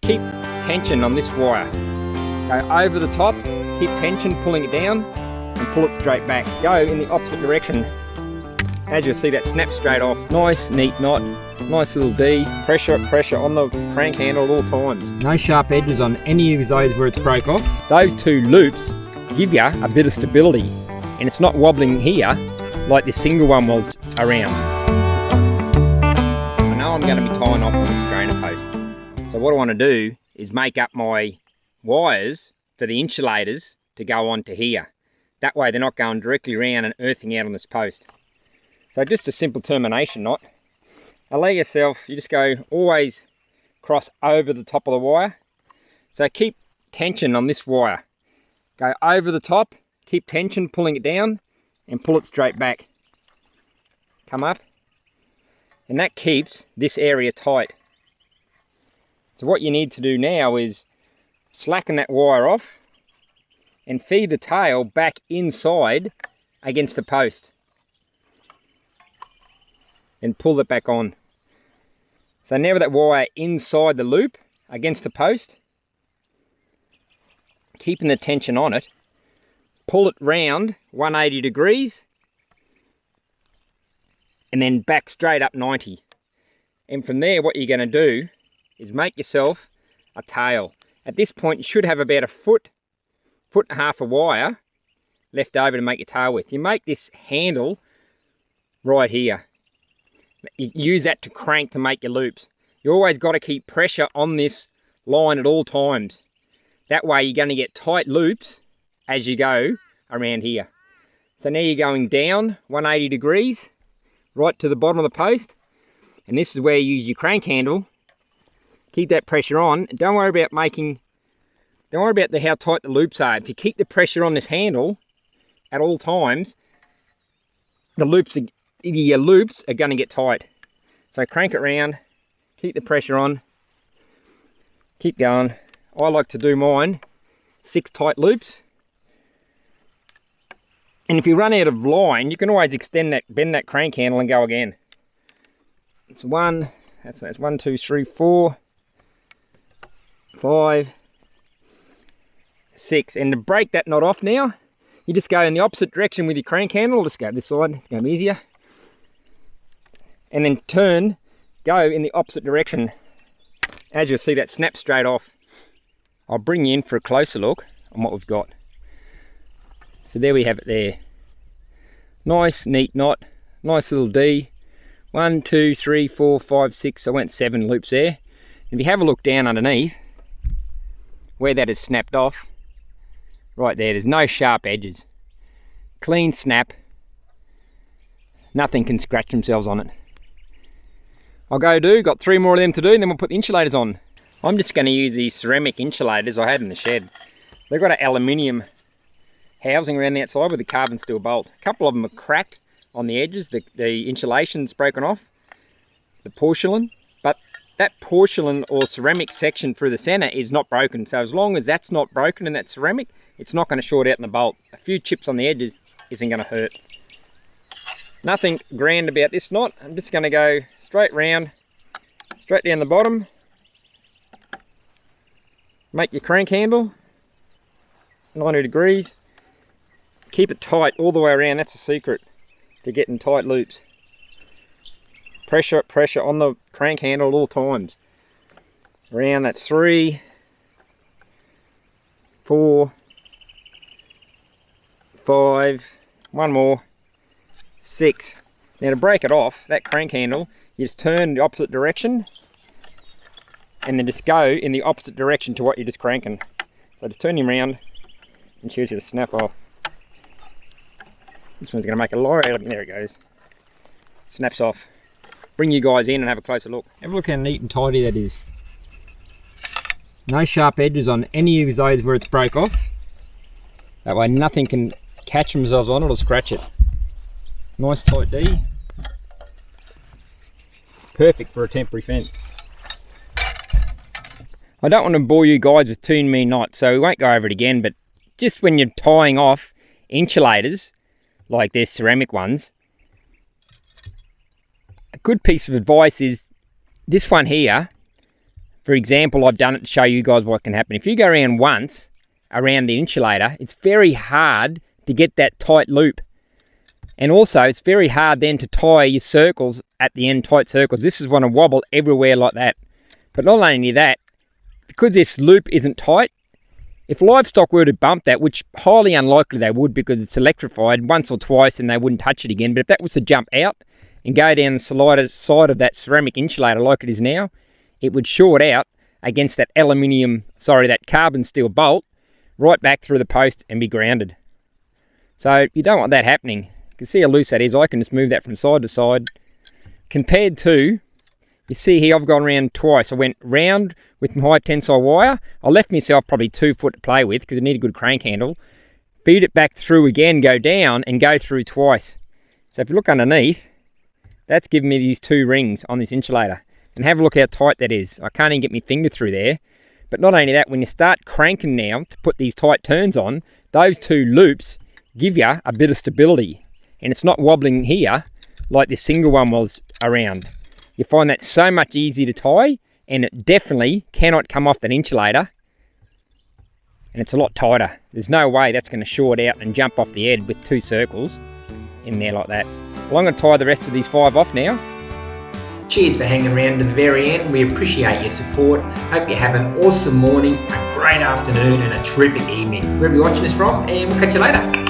keep tension on this wire. Go over the top, keep tension, pulling it down, and pull it straight back. Go in the opposite direction. As you'll see, that snaps straight off. Nice, neat knot, nice little D. Pressure on the crank handle at all times. No sharp edges on any of those where it's broke off. Those two loops give you a bit of stability, and it's not wobbling here like this single one was around. I know I'm going to be tying off on this strainer post. So what I want to do is make up my wires for the insulators to go on to here. That way they're not going directly around and earthing out on this post. So just a simple termination knot. Allow yourself, you just go always cross over the top of the wire. So keep tension on this wire. Go over the top, keep tension, pulling it down, and pull it straight back. Come up. And that keeps this area tight. So what you need to do now is slacken that wire off and feed the tail back inside against the post. And pull it back on. So now with that wire inside the loop against the post, keeping the tension on it, pull it round 180 degrees and then back straight up 90. And from there what you're going to do is make yourself a tail. At this point you should have about a foot and a half of wire left over to make your tail with. You make this handle right here. You use that to crank to make your loops. You always got to keep pressure on this line at all times. That way you're going to get tight loops as you go around here. So now you're going down 180 degrees right to the bottom of the post, and this is where you use your crank handle. Keep that pressure on, and don't worry about how tight the loops are. If you keep the pressure on this handle at all times, your loops are going to get tight. So crank it round, keep the pressure on, keep going. I like to do mine 6 tight loops. And if you run out of line, you can always bend that crank handle and go again. It's that's 1, 2, 3, 4, 5, 6. And to break that knot off now, you just go in the opposite direction with your crank handle. Let's go this side, it's going to be easier. And then go in the opposite direction. As you'll see, that snaps straight off. I'll bring you in for a closer look on what we've got. So there we have it there. Nice, neat knot, nice little D. 1, 2, 3, 4, 5, 6, I went 7 loops there. If you have a look down underneath, where that is snapped off, right there's no sharp edges. Clean snap. Nothing can scratch themselves on it. Got 3 more of them to do, and then we'll put the insulators on. I'm just going to use these ceramic insulators I had in the shed. They've got an aluminium housing around the outside with a carbon steel bolt. A couple of them are cracked on the edges, the insulation's broken off, the porcelain, but that porcelain or ceramic section through the center is not broken. So as long as that's not broken in that ceramic, it's not going to short out in the bolt. A few chips on the edges isn't going to hurt. Nothing grand about this knot. I'm just going to go straight round, straight down the bottom. Make your crank handle 90 degrees. Keep it tight all the way around. That's the secret to getting tight loops. Pressure on the crank handle at all times. Around, that's 3, 4, 5, one more, 6. Now to break it off, that crank handle, you just turn the opposite direction and then just go in the opposite direction to what you're just cranking. So just turn him around and choose you to snap off. This one's going to make a lot out of it. There it goes. Snaps off. Bring you guys in and have a closer look. Have a look how neat and tidy that is. No sharp edges on any of those where it's broke off. That way nothing can catch themselves on it or scratch it. Nice tight D. Perfect for a temporary fence. I don't want to bore you guys with too many knots, so we won't go over it again, but just when you're tying off insulators, like there's ceramic ones, a good piece of advice is this one here, For example, I've done it to show you guys what can happen. If you go around once around the insulator, it's very hard to get that tight loop. And also, it's very hard then to tie your circles at the end, tight circles. This is going to wobble everywhere like that. But not only that, because this loop isn't tight, if livestock were to bump that, which highly unlikely they would because it's electrified once or twice and they wouldn't touch it again, but if that was to jump out and go down the side of that ceramic insulator like it is now, it would short out against that that carbon steel bolt right back through the post and be grounded. So you don't want that happening. You can see how loose that is. I can just move that from side to side. Compared to, you see here I've gone around twice. I went round with my high tensile wire. I left myself probably 2 foot to play with because I need a good crank handle. Feed it back through again, go down and go through twice. So if you look underneath, that's giving me these 2 rings on this insulator. And have a look how tight that is. I can't even get my finger through there. But not only that, when you start cranking now to put these tight turns on, those 2 loops give you a bit of stability. And it's not wobbling here like this single one was around. You find that so much easier to tie, and it definitely cannot come off that insulator. And it's a lot tighter. There's no way that's going to short out and jump off the edge with 2 circles in there like that. Well, I'm going to tie the rest of these 5 off now. Cheers for hanging around to the very end. We appreciate your support. Hope you have an awesome morning, a great afternoon and a terrific evening wherever you're watching us from, and we'll catch you later.